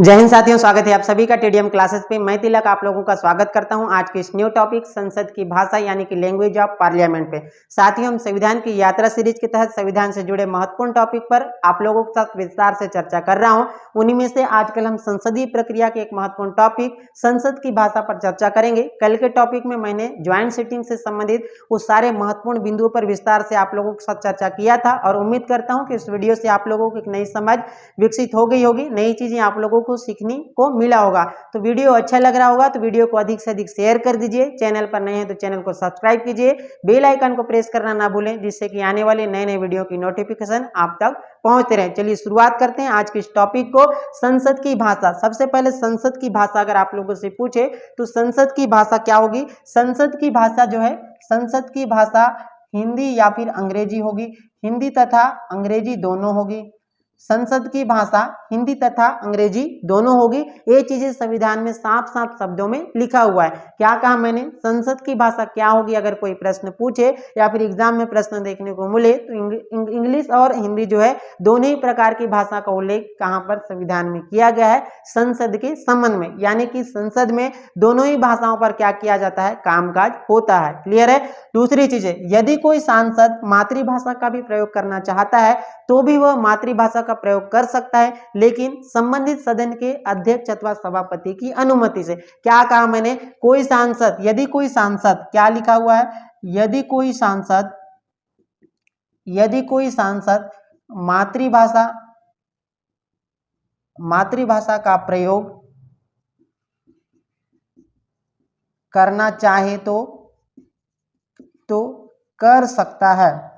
जय हिंद साथियों, स्वागत है आप सभी का टीडीएम क्लासेस पे। मैं तिलक आप लोगों का स्वागत करता हूं आज के इस न्यू टॉपिक संसद की भाषा यानी कि लैंग्वेज ऑफ पार्लियामेंट पे। साथियों, हम संविधान की यात्रा सीरीज के तहत संविधान से जुड़े महत्वपूर्ण टॉपिक पर आप लोगों के साथ विस्तार से चर्चा कर रहा हूं। उन्हीं में से आजकल हम संसदीय प्रक्रिया के एक महत्वपूर्ण टॉपिक संसद की भाषा पर चर्चा करेंगे। कल के टॉपिक में मैंने ज्वाइंट सिटिंग से संबंधित उस सारे महत्वपूर्ण बिंदुओं पर विस्तार से आप लोगों के साथ चर्चा किया था और उम्मीद करता हूं कि इस वीडियो से आप लोगों को एक नई समझ विकसित हो गई होगी, नई चीजें आप लोगों को सीखने को मिला होगा। तो वीडियो अच्छा लग रहा होगा तो वीडियो को अधिक से अधिक शेयर कर दीजिए। चैनल पर नए हैं तो चैनल को सब्सक्राइब कीजिए, बेल आइकन को प्रेस करना ना भूलें, जिससे कि आने वाले नए नए वीडियो की नोटिफिकेशन आप तक पहुंचते रहे। चलिए शुरुआत करते हैं आज के इस टॉपिक को, संसद की भाषा। सबसे पहले संसद की भाषा अगर आप लोगों से पूछे तो संसद की भाषा क्या होगी? संसद की भाषा जो है, संसद की भाषा हिंदी या फिर अंग्रेजी होगी। हिंदी तथा अंग्रेजी दोनों होगी। संसद की भाषा हिंदी तथा अंग्रेजी दोनों होगी। ये चीजें संविधान में साफ साफ शब्दों में लिखा हुआ है। क्या कहा मैंने? संसद की भाषा क्या होगी अगर कोई प्रश्न पूछे या फिर एग्जाम में प्रश्न देखने को मिले तो इंग्लिश और हिंदी जो है दोनों ही प्रकार की भाषा का उल्लेख कहां पर संविधान में किया गया है? संसद के संबंध में, यानी कि संसद में दोनों ही भाषाओं पर क्या किया जाता है? कामकाज होता है। क्लियर है? दूसरी चीज है, यदि कोई सांसद मातृभाषा का भी प्रयोग करना चाहता है तो भी वह मातृभाषा का प्रयोग कर सकता है, लेकिन संबंधित सदन के अध्यक्ष अथवा सभापति की अनुमति से। क्या कहा मैंने? कोई सांसद, यदि कोई सांसद, क्या लिखा हुआ है? यदि कोई सांसद मातृभाषा का प्रयोग करना चाहे तो कर सकता है।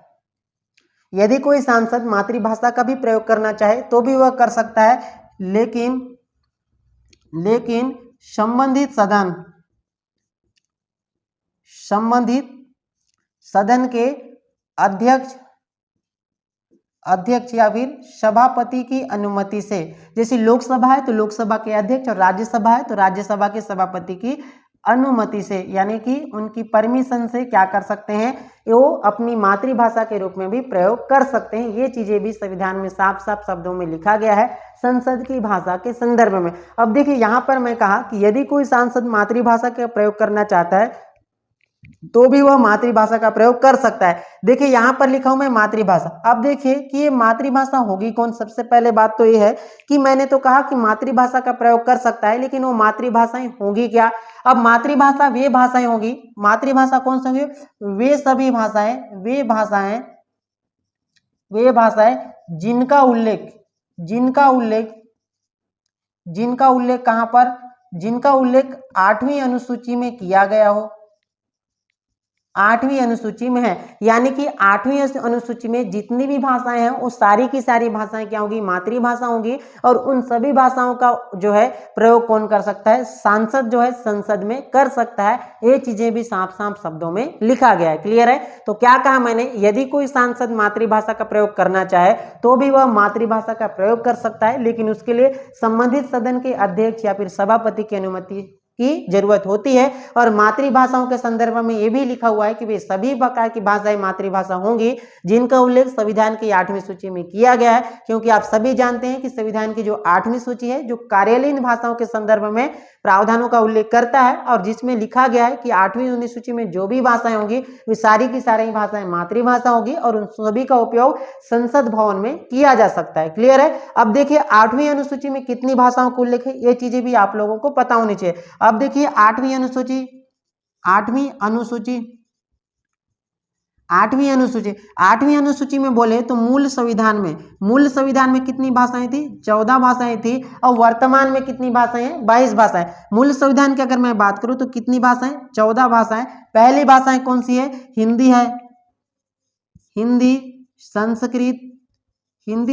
यदि कोई सांसद मातृभाषा का भी प्रयोग करना चाहे तो भी वह कर सकता है, लेकिन संबंधित सदन के अध्यक्ष या फिर सभापति की अनुमति से। जैसे लोकसभा है तो लोकसभा के अध्यक्ष और राज्यसभा है तो राज्यसभा के सभापति की अनुमति से, यानी कि उनकी परमिशन से क्या कर सकते हैं? वो अपनी मातृभाषा के रूप में भी प्रयोग कर सकते हैं। ये चीजें भी संविधान में साफ साफ शब्दों में लिखा गया है संसद की भाषा के संदर्भ में। अब देखिए यहां पर मैं कहा कि यदि कोई सांसद मातृभाषा का प्रयोग करना चाहता है तो भी वह मातृभाषा का प्रयोग कर सकता है। देखिए यहां पर लिखा हूं मैं मातृभाषा। अब देखिए कि ये मातृभाषा होगी कौन? सबसे पहले बात तो ये है कि मैंने तो कहा कि मातृभाषा का प्रयोग कर सकता है, लेकिन वो मातृभाषाएं होंगी क्या? अब मातृभाषा वे भाषाएं होगी, मातृभाषा कौन सी होगी? वे सभी भाषाएं, वे भाषाएं जिनका उल्लेख कहां पर? जिनका उल्लेख 8वीं अनुसूची में किया गया हो। 8वीं अनुसूची में है, यानी कि 8वीं अनुसूची में जितनी भी भाषाएं हैं वो सारी की सारी भाषाएं क्या होंगी? मातृभाषा होंगी। और उन सभी भाषाओं का जो है प्रयोग कौन कर सकता है? सांसद जो है संसद में कर सकता है। ये चीजें भी साफ साफ शब्दों में लिखा गया है। क्लियर है? तो क्या कहा मैंने? यदि कोई सांसद मातृभाषा का प्रयोग करना चाहे तो भी वह मातृभाषा का प्रयोग कर सकता है, लेकिन उसके लिए संबंधित सदन के अध्यक्ष या फिर सभापति की अनुमति की जरूरत होती है। और मातृभाषाओं के संदर्भ में यह भी लिखा हुआ है कि वे सभी प्रकार की भाषाएं मातृभाषा होंगी जिनका उल्लेख संविधान की 8वीं सूची में किया गया है। क्योंकि आप सभी जानते हैं कि संविधान की जो 8वीं सूची है जो कार्यालयीन भाषाओं के संदर्भ में प्रावधानों का उल्लेख करता है और जिसमें लिखा गया है कि 8वीं अनुसूची में जो भी भाषाएं होंगी वे सारी की सारी भाषाएं मातृभाषा होगी और उन सभी का उपयोग संसद भवन में किया जा सकता है। क्लियर है? अब देखिए 8वीं अनुसूची में कितनी भाषाओं का उल्लेख है, ये चीजें भी आप लोगों को पता होनी चाहिए। अब देखिए 8वीं अनुसूची में बोले तो मूल संविधान में कितनी भाषाएं थी? 14 भाषाएं थी। और वर्तमान में कितनी भाषाएं हैं? 22 भाषाएं। मूल संविधान की अगर मैं बात करूं तो कितनी भाषाएं? 14 भाषाएं। पहली भाषाएं कौन सी है? हिंदी है। हिंदी,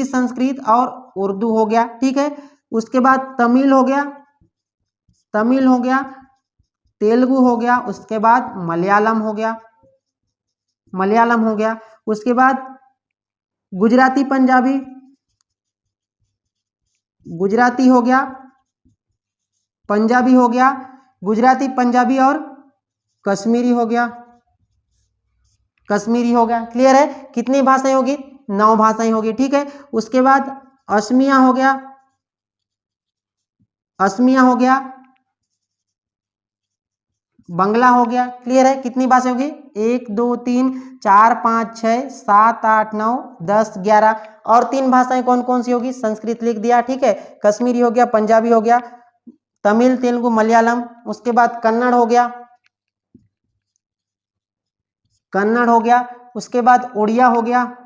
संस्कृत और उर्दू हो गया। ठीक है? उसके बाद तमिल हो गया, तेलुगु हो गया, उसके बाद मलयालम हो गया, उसके बाद गुजराती हो गया, पंजाबी हो गया, गुजराती पंजाबी और कश्मीरी हो गया। क्लियर है? कितनी भाषाएं होगी? 9 भाषाएं होगी। ठीक है? उसके बाद असमिया हो गया, असमिया हो गया, बंगला हो गया। क्लियर है? कितनी भाषा होगी? 1 2 3 4 5 6 7 8 9 10 11 और 3 भाषाएं कौन कौन सी होगी? संस्कृत लिख दिया, ठीक है। कश्मीरी हो गया, पंजाबी हो गया, तमिल, तेलुगु, मलयालम, उसके बाद कन्नड़ हो गया, कन्नड़ हो गया, उसके बाद उड़िया हो गया,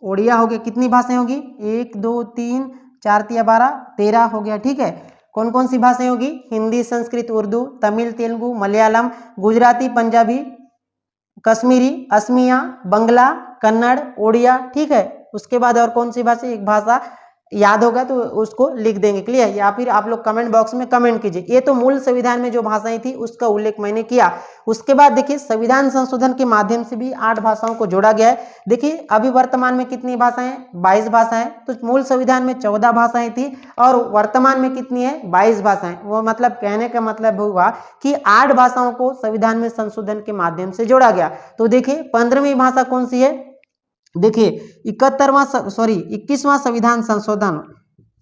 उड़िया हो गया। कितनी भाषाएं होगी? 1 2 3 4 3 12 13 हो गया, ठीक है। कौन कौन सी भाषाएं होगी? हिंदी, संस्कृत, उर्दू, तमिल, तेलुगु, मलयालम, गुजराती, पंजाबी, कश्मीरी, असमिया, बंगला, कन्नड़, उड़िया, ठीक है। उसके बाद और कौन सी भाषा? एक भाषा याद होगा तो उसको लिख देंगे। क्लियर? या फिर आप लोग कमेंट बॉक्स में कमेंट कीजिए। ये तो मूल संविधान में जो भाषाएं थी उसका उल्लेख मैंने किया। उसके बाद देखिए संविधान संशोधन के माध्यम से भी 8 भाषाओं को जोड़ा गया है। देखिए अभी वर्तमान में कितनी भाषाएं? 22 भाषाएं। तो मूल संविधान में 14 भाषाएं थी और वर्तमान में कितनी है? 22 भाषाएं। वो मतलब कहने का मतलब हुआ कि 8 भाषाओं को संविधान में संशोधन के माध्यम से जोड़ा गया। तो देखिए 15वीं भाषा कौन सी है? देखिए 21वां संविधान संशोधन,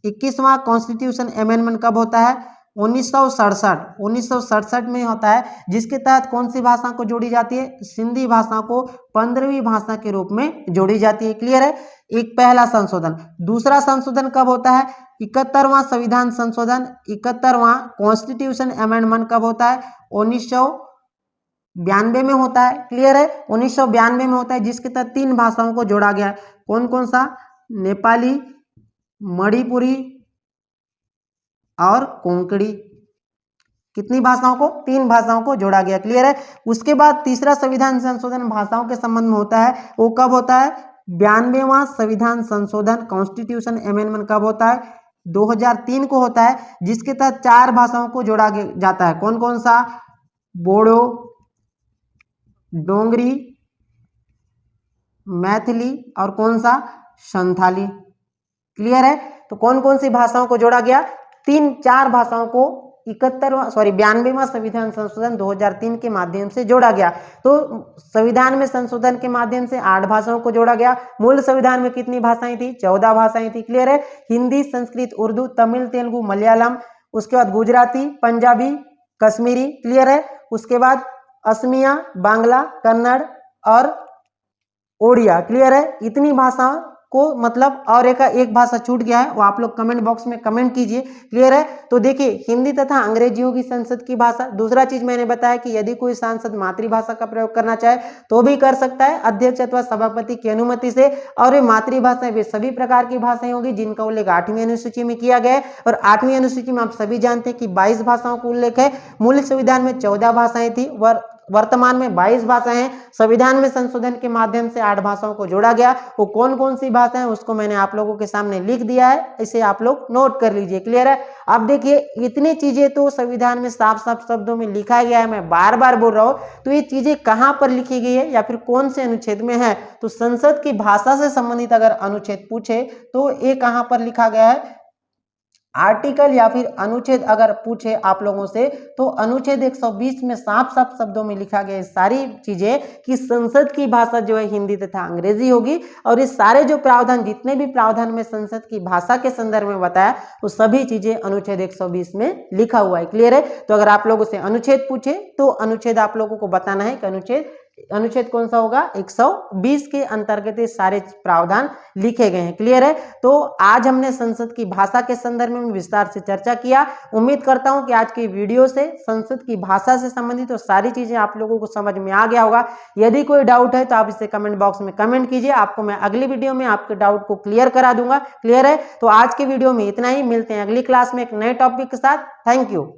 21वां कॉन्स्टिट्यूशन अमेंडमेंट कब होता है? 1967 में होता है, जिसके तहत कौन सी भाषा को जोड़ी जाती है? सिंधी भाषा को 15वीं भाषा के रूप में जोड़ी जाती है। क्लियर है? एक पहला संशोधन। दूसरा संशोधन कब होता है? 71वां संविधान संशोधन, 71वां कॉन्स्टिट्यूशन अमेंडमेंट कब होता है? 1992 में होता है। क्लियर है? 1992 में होता है, जिसके तहत 3 भाषाओं को जोड़ा गया है। कौन कौन सा? नेपाली, मणिपुरी और कोंकणी। कितनी भाषाओं को? 3 भाषाओं को जोड़ा गया। क्लियर है? उसके बाद तीसरा संविधान संशोधन भाषाओं के संबंध में होता है, वो कब होता है? 92वां संविधान संशोधन कॉन्स्टिट्यूशन अमेंडमेंट कब होता है? 2003 को होता है, जिसके तहत 4 भाषाओं को जोड़ा जाता है। कौन कौन सा? बोडो, डोंगरी, मैथिली और कौन सा? संथाली। क्लियर है? तो कौन कौन सी भाषाओं को जोड़ा गया? 4 भाषाओं को 92वां संविधान संशोधन 2003 के माध्यम से जोड़ा गया। तो संविधान में संशोधन के माध्यम से 8 भाषाओं को जोड़ा गया। मूल संविधान में कितनी भाषाएं थी? 14 भाषाएं थी। क्लियर है? हिंदी, संस्कृत, उर्दू, तमिल, तेलुगु, मलयालम, उसके बाद गुजराती, पंजाबी, कश्मीरी। क्लियर है? उसके बाद असमिया, बांग्ला, कन्नड़ और ओडिया। क्लियर है? इतनी भाषाओं को मतलब और एक भाषा छूट गया है, वो आप लोग कमेंट बॉक्स में कमेंट कीजिए। क्लियर है? तो देखिए हिंदी तथा अंग्रेजी होगी संसद की भाषा। दूसरा चीज मैंने बताया कि यदि कोई सांसद मातृभाषा का प्रयोग करना चाहे तो भी कर सकता है, अध्यक्ष अथवा सभापति की अनुमति से। और ये मातृभाषाएं वे सभी प्रकार की भाषाएं होगी जिनका उल्लेख 8वीं अनुसूची में किया गया है। और 8वीं अनुसूची में आप सभी जानते हैं कि 22 भाषाओं का उल्लेख है। मूल संविधान में 14 भाषाएं थी, वर्तमान में 22 भाषाएं हैं। संविधान में संशोधन के माध्यम से 8 भाषाओं को जोड़ा गया। वो कौन कौन सी भाषाएं उसको मैंने आप लोगों के सामने लिख दिया है, इसे आप लोग नोट कर लीजिए। क्लियर है? अब देखिए इतनी चीजें तो संविधान में साफ साफ शब्दों में लिखा गया है, मैं बार बार बोल रहा हूं। तो ये चीजें कहां पर लिखी गई है या फिर कौन से अनुच्छेद में है? तो संसद की भाषा से संबंधित अगर अनुच्छेद पूछे तो ये कहां पर लिखा गया है? आर्टिकल या फिर अनुच्छेद अगर पूछे आप लोगों से तो अनुच्छेद 120 में साफ साफ शब्दों में लिखा गया है सारी चीजें कि संसद की भाषा जो है हिंदी तथा अंग्रेजी होगी। और ये सारे जो प्रावधान, जितने भी प्रावधान में संसद की भाषा के संदर्भ में बताया, तो सभी चीजें अनुच्छेद 120 में लिखा हुआ है। क्लियर है? तो अगर आप लोगों से अनुच्छेद पूछे तो अनुच्छेद आप लोगों को बताना है कि अनुच्छेद कौन सा होगा? 120 के अंतर्गत ये सारे प्रावधान लिखे गए हैं। क्लियर है? तो आज हमने संसद की भाषा के संदर्भ में विस्तार से चर्चा किया। उम्मीद करता हूं कि आज की वीडियो से संसद की भाषा से संबंधित तो सारी चीजें आप लोगों को समझ में आ गया होगा। यदि कोई डाउट है तो आप इसे कमेंट बॉक्स में कमेंट कीजिए, आपको मैं अगली वीडियो में आपके डाउट को क्लियर करा दूंगा। क्लियर है? तो आज की वीडियो में इतना ही, मिलते हैं अगली क्लास में एक नए टॉपिक के साथ। Thank you.